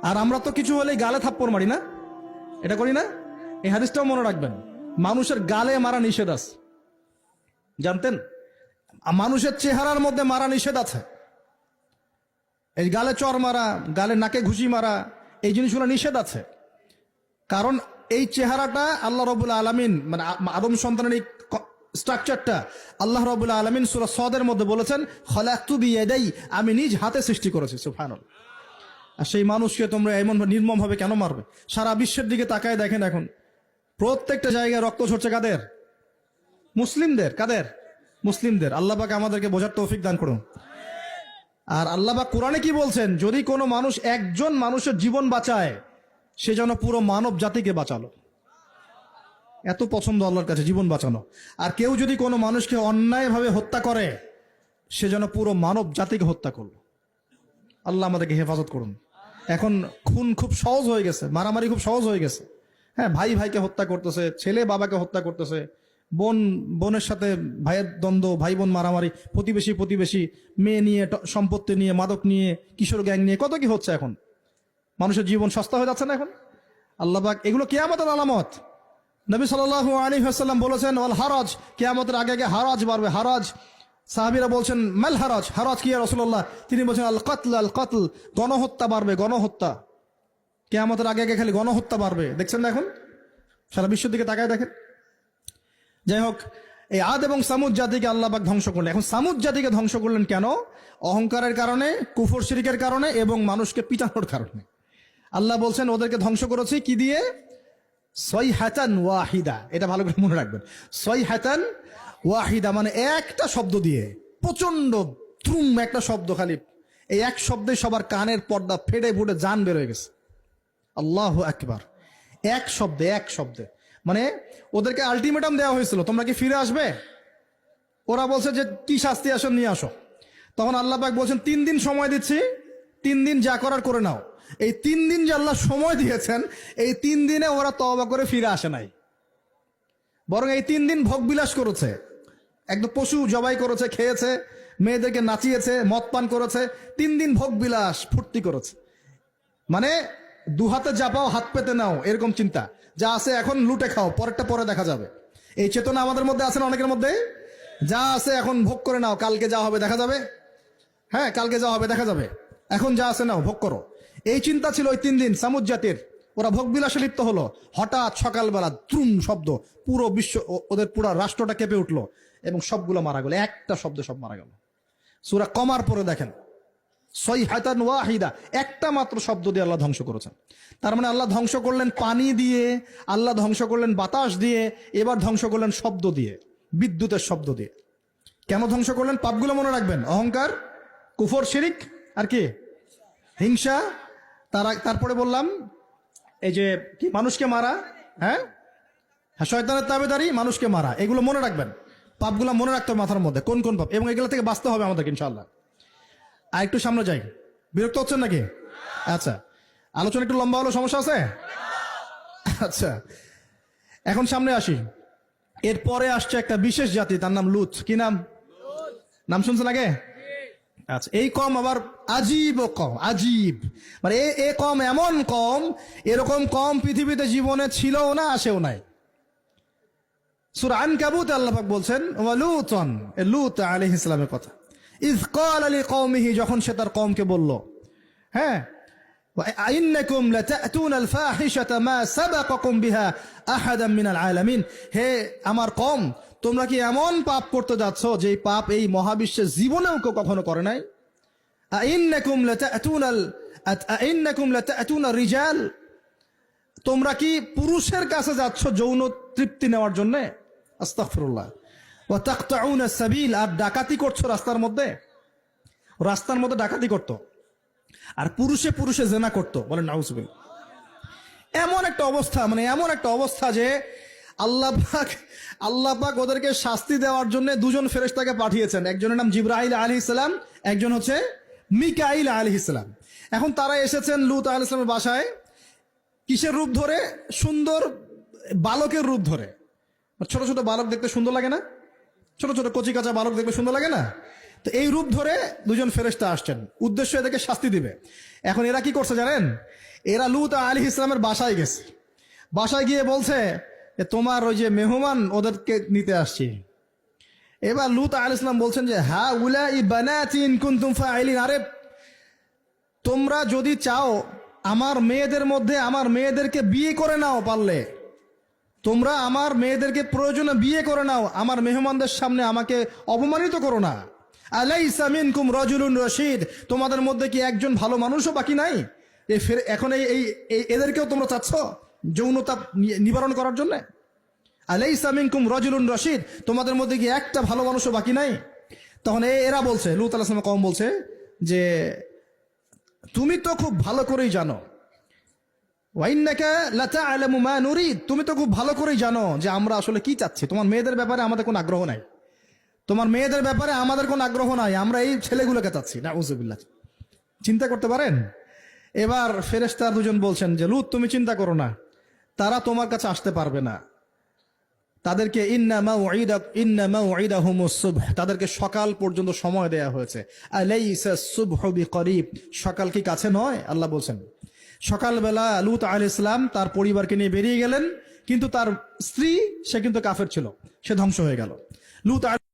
আর আমরা তো কিছু হলেই গালে থাপ্পড় মারি না, এটা করি না? এই হাদিসটাও মনে রাখবেন, মানুষের গালে মারা নিষেধ আছে, জানতেন? মানুষের চেহারার মধ্যে মারা নিষেধ আছে। এই গালে চর মারা, গালে নাকে ঘুষি মারা, এই জিনিসগুলো নিষেধ আছে। কারণ এই চেহারাটা আল্লাহ রাব্বুল আলামিন, মানে আদম সন্তানের এই স্ট্রাকচারটা আল্লাহ রাব্বুল আলামিন সূরা সদের মধ্যে বলেছেন, খলাকতু বিয়াদাই, আমি নিজ হাতে সৃষ্টি করেছি। সুবহানাল্লাহ। আর সেই মানুষকে তোমরা এমন নির্মম ভাবে কেন মারবে? সারা বিশ্বের দিকে তাকায় দেখেন, এখন প্রত্যেকটা জায়গায় রক্ত ঝরছে কাদের? মুসলিমদের। কাদের? মুসলিমদের। আল্লাহ পাক আমাদেরকে বোঝার তৌফিক দান করুন। আর আল্লাহ পাক কোরআনে কি বলছেন? যদি কোনো মানুষ একজন মানুষের জীবন বাঁচায়, সে যেন পুরো মানব জাতিকে বাঁচালো। এত পছন্দ আল্লাহর কাছে জীবন বাঁচানো। আর কেউ যদি কোনো মানুষকে অন্যায়ভাবে হত্যা করে, সে যেন পুরো মানব জাতিকে হত্যা করলো। আল্লাহ আমাদেরকে হেফাজত করুন। এখন খুন খুব সহজ হয়ে গেছে, মারামারি খুব সহজ হয়ে গেছে। হ্যাঁ, ভাই ভাইকে হত্যা করতেছে, ছেলে বাবাকে হত্যা করতেছে, বোন বোনের সাথে ভাইয়ের দ্বন্দ্ব, ভাই বোন মারামারি, প্রতিবেশী মেয়ে নিয়ে, সম্পত্তি নিয়ে, মাদক নিয়ে, কিশোর গ্যাং নিয়ে, কত কি হচ্ছে এখন। মানুষের জীবন সস্তা হয়ে যাচ্ছে না এখন? আল্লাহ পাক এগুলো কিয়ামতের আলামত। নবী সাল্লাল্লাহু আলাইহি ওয়াসাল্লাম বলেছেন, ওয়াল হারাজ, কিয়ামতের আগে আগে হারাজ বাড়বে। হারাজ, সাহাবীরা বলছেন মাল হারাজ, হারাজ কি ইয়া রাসূলুল্লাহ? তিনি বলছেন আল কতল, গণহত্যা বাড়বে, গণহত্যা। কিয়ামতের আগে আগে খালি গণহত্যা বাড়বে। দেখছেন না এখন? সারা বিশ্বের দিকে তাকায় দেখেন। যাই হোক, এই আদ এবং সামুদ জাতিকে আল্লাহ পাক ধ্বংস করলেন। এখন সামুদ জাতিকে ধ্বংস করলেন কেন? অহংকারের কারণে, কুফর শিরকের কারণে এবং মানুষকে পিটানোর কারণে। আল্লাহ বলছেন ওদেরকে ধ্বংস করেছি কি দিয়ে? সয়হাতান ওয়াহিদা। এটা ভালো করে মনে রাখবেন, সয়হাতান ওয়াহিদা মানে একটা শব্দ দিয়ে, প্রচন্ড ত্রুম একটা শব্দ, খালি এই এক শব্দে সবার কানের পর্দা ফেটে ফুটে জান বের হয়ে গেছে। আল্লাহু আকবার। এক শব্দে মানে ওদেরকে আলটিমেটাম দেওয়া হয়েছিল, তোমরা কি ফিরে আসবে? ওরা বলছে যে কি শাস্তি আসো নিয়ে আসো। তখন আল্লাহ পাক বলছেন 3 দিন সময় দিচ্ছি, 3 দিন যা করার করে নাও। এই 3 দিন যে আল্লাহ সময় দিয়েছেন, এই 3 দিনে ওরা তওবা করে ফিরে আসে নাই, বরং এই 3 দিন ভোগ বিলাস করেছে। একদম পশু জবাই করেছে, খেয়েছে, মেয়েদেরকে নাচিয়েছে, মদ পান করেছে। 3 দিন ভোগ বিলাস ফুর্তি করেছে। মানে 2 হাতে যা পাও হাত পেতে নাও, এরকম চিন্তা। যা আছে এখন লুটে খাও, পরেরটা পরে দেখা যাবে। এই চেতনা আমাদের মধ্যে আছে না? অনেকের মধ্যে। যা আছে এখন ভোগ করে নাও, কালকে যা হবে দেখা যাবে। হ্যাঁ, কালকে যা হবে দেখা যাবে, এখন যা আছে নাও, ভোগ করো। এই চিন্তা ছিল ওই 3 দিন সামুদ জাতির। ওরা ভোগ বিলাসে লিপ্ত হলো। হঠাৎ সকালবেলা দ্রুম শব্দ, পুরো বিশ্ব, ওদের পুরো রাষ্ট্রটা কেঁপে উঠলো এবং সবগুলো মারা গেল। একটা শব্দে সব মারা গেল। সূরা কমার পরে দেখেন, সয়হাতান ওয়াহিদা, একটা মাত্র শব্দ দিয়ে আল্লাহ ধ্বংস করেছেন। তার মানে আল্লাহ ধ্বংস করলেন পানি দিয়ে, আল্লাহ ধ্বংস করলেন বাতাস দিয়ে, এবার ধ্বংস করলেন শব্দ দিয়ে, বিদ্যুতের শব্দ দিয়ে। কেন ধ্বংস করলেন? পাপগুলো মনে রাখবেন, অহংকার, কুফর, শিরিক, আর কি? হিংসা। তারপরে বললাম এই যে কি, মানুষকে মারা। হ্যাঁ, শয়তানের তাবেদারি, মানুষকে মারা, এগুলো মনে রাখবেন। পাপগুলো মনে রাখতে হবে মাথার মধ্যে, কোন কোন পাপ, এবং এগুলো থেকে বাঁচতে হবে আমাদেরকে ইনশাআল্লাহ। আর একটু সামনে যাই। বিরক্ত হচ্ছেন নাকি? আচ্ছা, আলোচনা একটু লম্বা হলো, সমস্যা আছে? আচ্ছা, এখন সামনে আসি। এরপরে আসছে একটা বিশেষ জাতি, তার নাম লুত। কি নাম? নাম শুনছেন আগে? আচ্ছা, এই কম আবার আজীব কম, আজীব মানে এ কম এমন কম, এরকম কম পৃথিবীতে জীবনে ছিলও না, আসেও নাই। সূরা আনকাবুতে আল্লাহ পাক বলছেন ওয়ালুতন, লূত আলাইহিস সালামের কথা। ইয ক্বালা লিকওমিহি, যখন সে তার কওমকে বলল, হ্যাঁ, আইন্নাকুম লাতাতুনাল ফাহিশাতা মা সাবাকাকুম বিহা আহাদাম মিনাল আলামিন, হে আমার কওম, তোমরা কি এমন পাপ করতে যাচ্ছ যে পাপ এই মহাবিশ্বের জীবনেও কেউ কখনো করে নাই? আইন্নাকুম লাতাতুনা রিজাল, তোমরা কি পুরুষের কাছে যাচ্ছ যৌন তৃপ্তি নেওয়ার জন্য? আস্তাগফিরুল্লাহ। ওয়া তাকতাউনা সাবিল, আর ডাকাতি করছো রাস্তার মধ্যে। রাস্তার মধ্যে ডাকাতি করতো, আর পুরুষে পুরুষে জেনা করতো। বলেন নাউজুবিল্লাহ। এমন একটা অবস্থা, মানে এমন একটা অবস্থা যে আল্লাহ পাক ওদেরকে শাস্তি দেওয়ার জন্য 2 জন ফেরেশতাকে পাঠিয়েছেন। একজনের নাম জিবরাইল আলাইহিস সালাম, একজন হচ্ছে মিকাইল আলাইহিস সালাম। এখন তারা এসেছেন লূত আলাইহিস সালামের বাসায়। কিসের রূপ ধরে? সুন্দর বালকের রূপ ধরে। ছোট ছোট বালক দেখতে সুন্দর লাগে না? ছোট ছোট কচি কাঁচা বালক দেখতে সুন্দর লাগে না? তো এই রূপ ধরে 2 জন ফেরেশতা আসছেন, উদ্দেশ্য এদেরকে শাস্তি দিবে। এখন এরা কি করছে জানেন? এরা লূত আলাইহিস সালামের বাসায় গেছে, বাসায় গিয়ে বলছে যে তোমার ওই যে মেহমান ওদেরকে নিতে আসছি। এবার লূত আলাইহিস সালাম বলছেন যে হ্যাঁ উলাই বানাতি ইন কুনতুম ফাইলিন, আরে তোমরা যদি চাও আমার মেয়েদের মধ্যে আমার মেয়েদেরকে বিয়ে করে নাও, পারলে তোমরা আমার মেয়েদেরকে প্রয়োজনে বিয়ে করে নাও, আমার মেহমানদের সামনে আমাকে অপমানিত করো না। আলাইসা মিনকুম রাজুলুন রশিদ, তোমাদের মধ্যে কি একজন ভালো মানুষও বাকি নাই? এখন এদেরকেও তোমরা চাচ্ছ যৌনতা নিবারণ করার জন্য? আলাইসা মিনকুম রাজুলুন রশিদ, তোমাদের মধ্যে কি একটা ভালো মানুষও বাকি নাই? তখন এরা বলছে, লূত আলাইহিস সালাম কওম বলছে যে তুমি তো খুব ভালো করেই জানো, ওয়াইন্নাকা লাতা'লামু মা নুরিদ, তুমি তো খুব ভালো করেই জানো যে আমরা আসলে কি চাচ্ছি। তোমার মেয়েদের ব্যাপারে আমাদের কোনো আগ্রহ নাই, তোমার মেয়েদের ব্যাপারে আমাদের কোনো আগ্রহ নাই, আমরা এই ছেলেগুলোকে চাচ্ছি। নাউযুবিল্লাহ, চিন্তা করতে পারেন? এবার ফেরেশতার দুজন বলছেন যে লূত তুমি চিন্তা করো না, তারা তোমার কাছে আসতে পারবে না, তাদেরকে ইন্না মাউইদাহুমুস সুবহ, তাদেরকে সকাল পর্যন্ত সময় দেয়া হয়েছে। আলাইসা সুবহু বিকরিব, সকাল কি কাছে নয়? আল্লাহ বলছেন। সকালবেলা লূত আলাইহিস সালাম তার পরিবারকে নিয়ে বেরিয়ে গেলেন, কিন্তু তার স্ত্রী সে কিন্তু কাফের ছিল, সে ধ্বংস হয়ে গেল। লূত